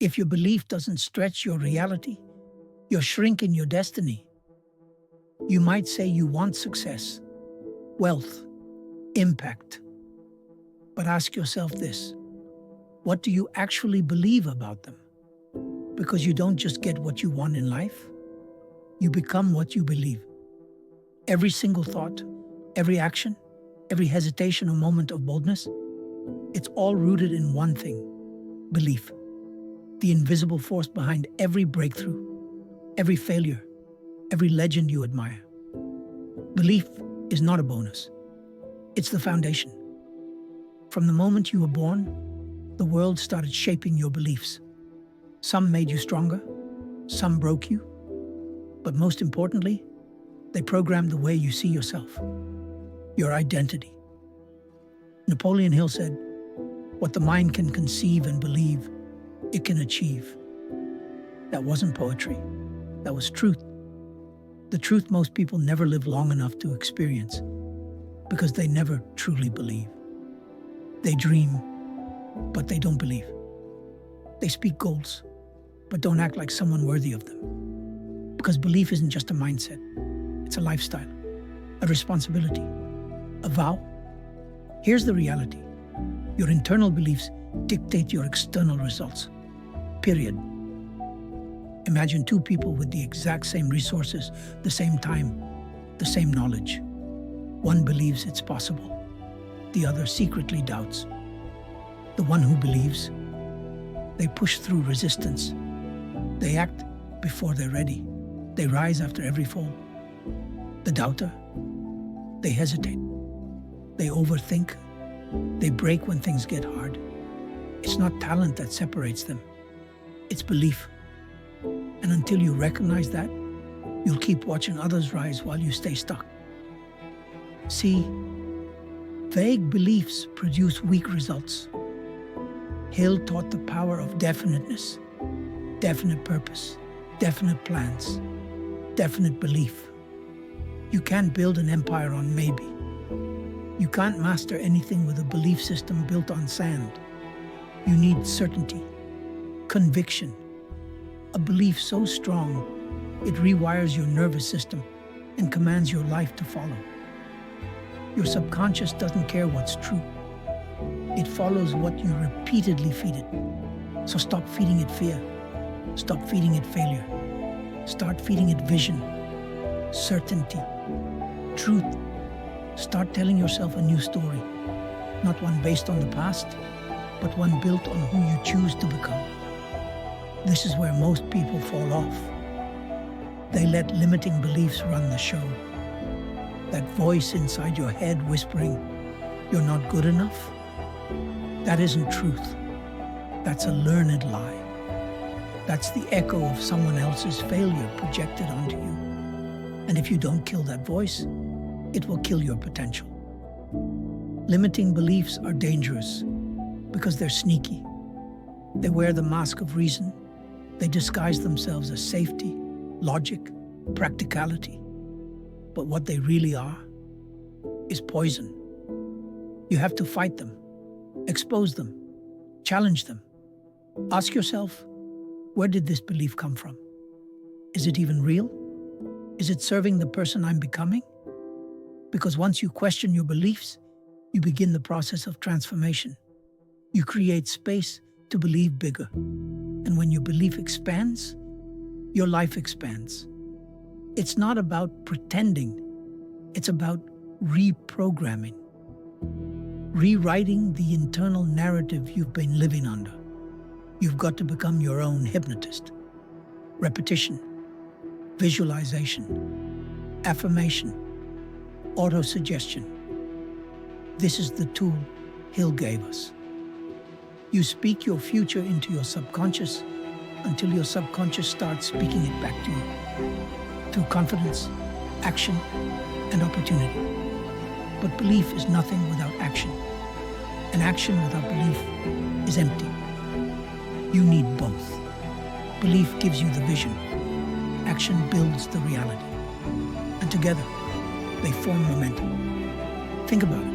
If your belief doesn't stretch your reality, you're shrinking your destiny. You might say you want success, wealth, impact. But ask yourself this: what do you actually believe about them? Because you don't just get what you want in life, you become what you believe. Every single thought, every action, every hesitation or moment of boldness, it's all rooted in one thing: belief. The invisible force behind every breakthrough, every failure, every legend you admire. Belief is not a bonus. It's the foundation. From the moment you were born, the world started shaping your beliefs. Some made you stronger, some broke you, but most importantly, they programmed the way you see yourself, your identity. Napoleon Hill said, "What the mind can conceive and believe, it can achieve." That wasn't poetry. That was truth. The truth most people never live long enough to experience because they never truly believe. They dream, but they don't believe. They speak goals, but don't act like someone worthy of them. Because belief isn't just a mindset. It's a lifestyle, a responsibility, a vow. Here's the reality. Your internal beliefs dictate your external results. Period. Imagine two people with the exact same resources, the same time, the same knowledge. One believes it's possible. The other secretly doubts. The one who believes, they push through resistance. They act before they're ready. They rise after every fall. The doubter, they hesitate. They overthink. They break when things get hard. It's not talent that separates them. It's belief. And until you recognize that, you'll keep watching others rise while you stay stuck. See, vague beliefs produce weak results. Hill taught the power of definiteness, definite purpose, definite plans, definite belief. You can't build an empire on maybe. You can't master anything with a belief system built on sand. You need certainty, conviction, a belief so strong it rewires your nervous system and commands your life to follow. Your subconscious doesn't care what's true. It follows what you repeatedly feed it. So stop feeding it fear. Stop feeding it failure. Start feeding it vision, certainty, truth. Start telling yourself a new story, not one based on the past, but one built on who you choose to become. This is where most people fall off. They let limiting beliefs run the show. That voice inside your head whispering, "You're not good enough?" That isn't truth. That's a learned lie. That's the echo of someone else's failure projected onto you. And if you don't kill that voice, it will kill your potential. Limiting beliefs are dangerous because they're sneaky. They wear the mask of reason. They disguise themselves as safety, logic, practicality. But what they really are is poison. You have to fight them, expose them, challenge them. Ask yourself, where did this belief come from? Is it even real? Is it serving the person I'm becoming? Because once you question your beliefs, you begin the process of transformation. You create space to believe bigger. And when your belief expands, your life expands. It's not about pretending. It's about reprogramming. Rewriting the internal narrative you've been living under. You've got to become your own hypnotist. Repetition, visualization, affirmation, autosuggestion. This is the tool Hill gave us. You speak your future into your subconscious until your subconscious starts speaking it back to you through confidence, action, and opportunity. But belief is nothing without action, and action without belief is empty. You need both. Belief gives you the vision. Action builds the reality. And together, they form momentum. Think about it.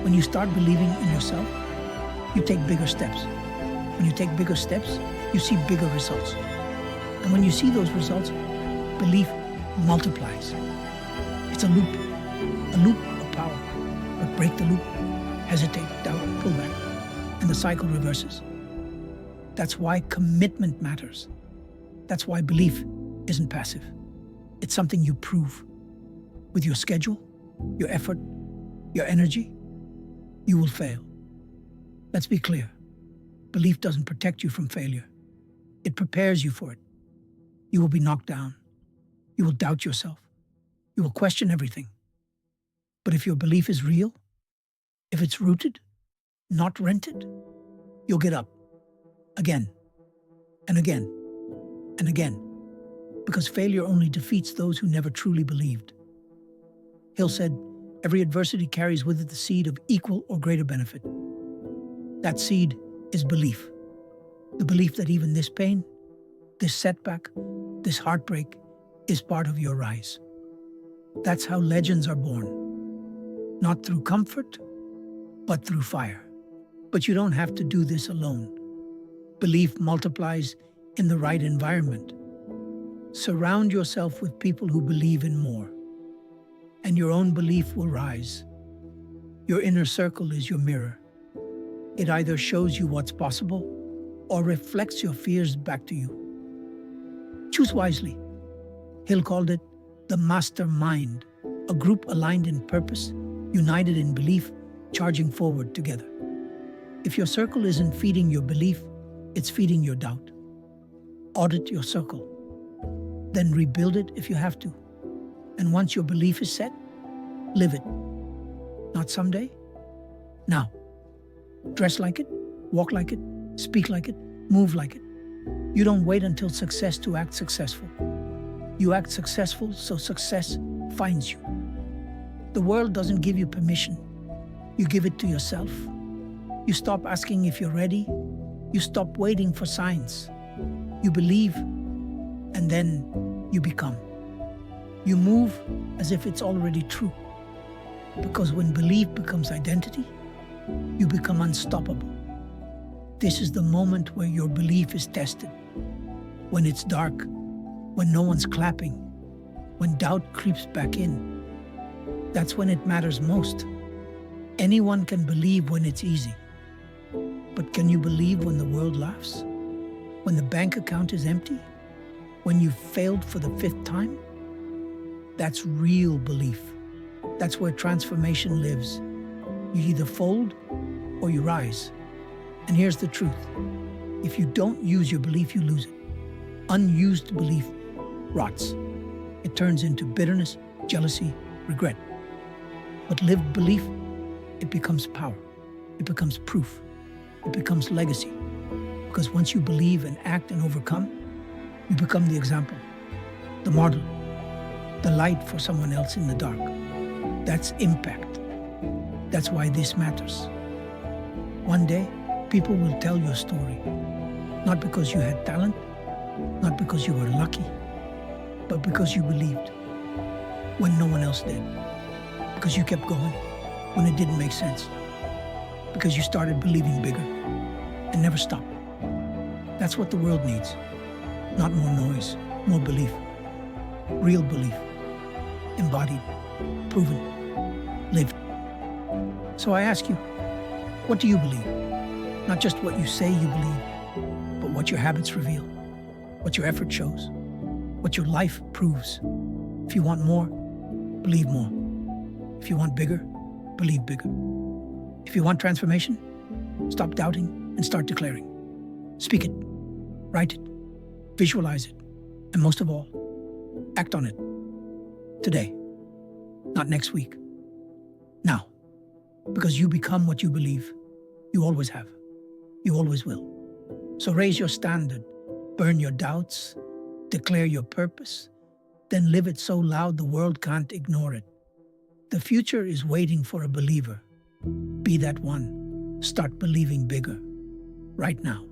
When you start believing in yourself, you take bigger steps. When you take bigger steps, you see bigger results. And when you see those results, belief multiplies. It's a loop of power. But break the loop, hesitate, doubt, pull back, and the cycle reverses. That's why commitment matters. That's why belief isn't passive. It's something you prove. With your schedule, your effort, your energy, you will fail. Let's be clear. Belief doesn't protect you from failure. It prepares you for it. You will be knocked down. You will doubt yourself. You will question everything. But if your belief is real, if it's rooted, not rented, you'll get up again and again and again, because failure only defeats those who never truly believed. Hill said, every adversity carries with it the seed of equal or greater benefit. That seed is belief. The belief that even this pain, this setback, this heartbreak is part of your rise. That's how legends are born. Not through comfort, but through fire. But you don't have to do this alone. Belief multiplies in the right environment. Surround yourself with people who believe in more, and your own belief will rise. Your inner circle is your mirror. It either shows you what's possible or reflects your fears back to you. Choose wisely. Hill called it the mastermind, a group aligned in purpose, united in belief, charging forward together. If your circle isn't feeding your belief, it's feeding your doubt. Audit your circle. Then rebuild it if you have to. And once your belief is set, live it. Not someday, now. Dress like it, walk like it, speak like it, move like it. You don't wait until success to act successful. You act successful so success finds you. The world doesn't give you permission. You give it to yourself. You stop asking if you're ready. You stop waiting for signs. You believe, and then you become. You move as if it's already true. Because when belief becomes identity, you become unstoppable. This is the moment where your belief is tested. When it's dark, when no one's clapping, when doubt creeps back in. That's when it matters most. Anyone can believe when it's easy. But can you believe when the world laughs? When the bank account is empty? When you've failed for the 5th time? That's real belief. That's where transformation lives. You either fold or you rise. And here's the truth. If you don't use your belief, you lose it. Unused belief rots. It turns into bitterness, jealousy, regret. But lived belief, it becomes power. It becomes proof. It becomes legacy. Because once you believe and act and overcome, you become the example, the model, the light for someone else in the dark. That's impact. That's why this matters. One day, people will tell your story. Not because you had talent, not because you were lucky, but because you believed when no one else did. Because you kept going when it didn't make sense. Because you started believing bigger and never stopped. That's what the world needs. Not more noise, more belief. Real belief. Embodied, proven, lived. So I ask you, what do you believe? Not just what you say you believe, but what your habits reveal, what your effort shows, what your life proves. If you want more, believe more. If you want bigger, believe bigger. If you want transformation, stop doubting and start declaring. Speak it, write it, visualize it, and most of all, act on it. Today, not next week. Now, because you become what you believe. You always have. You always will. So raise your standard, burn your doubts, declare your purpose, then live it so loud the world can't ignore it. The future is waiting for a believer. Be that one. Start believing bigger. Right now.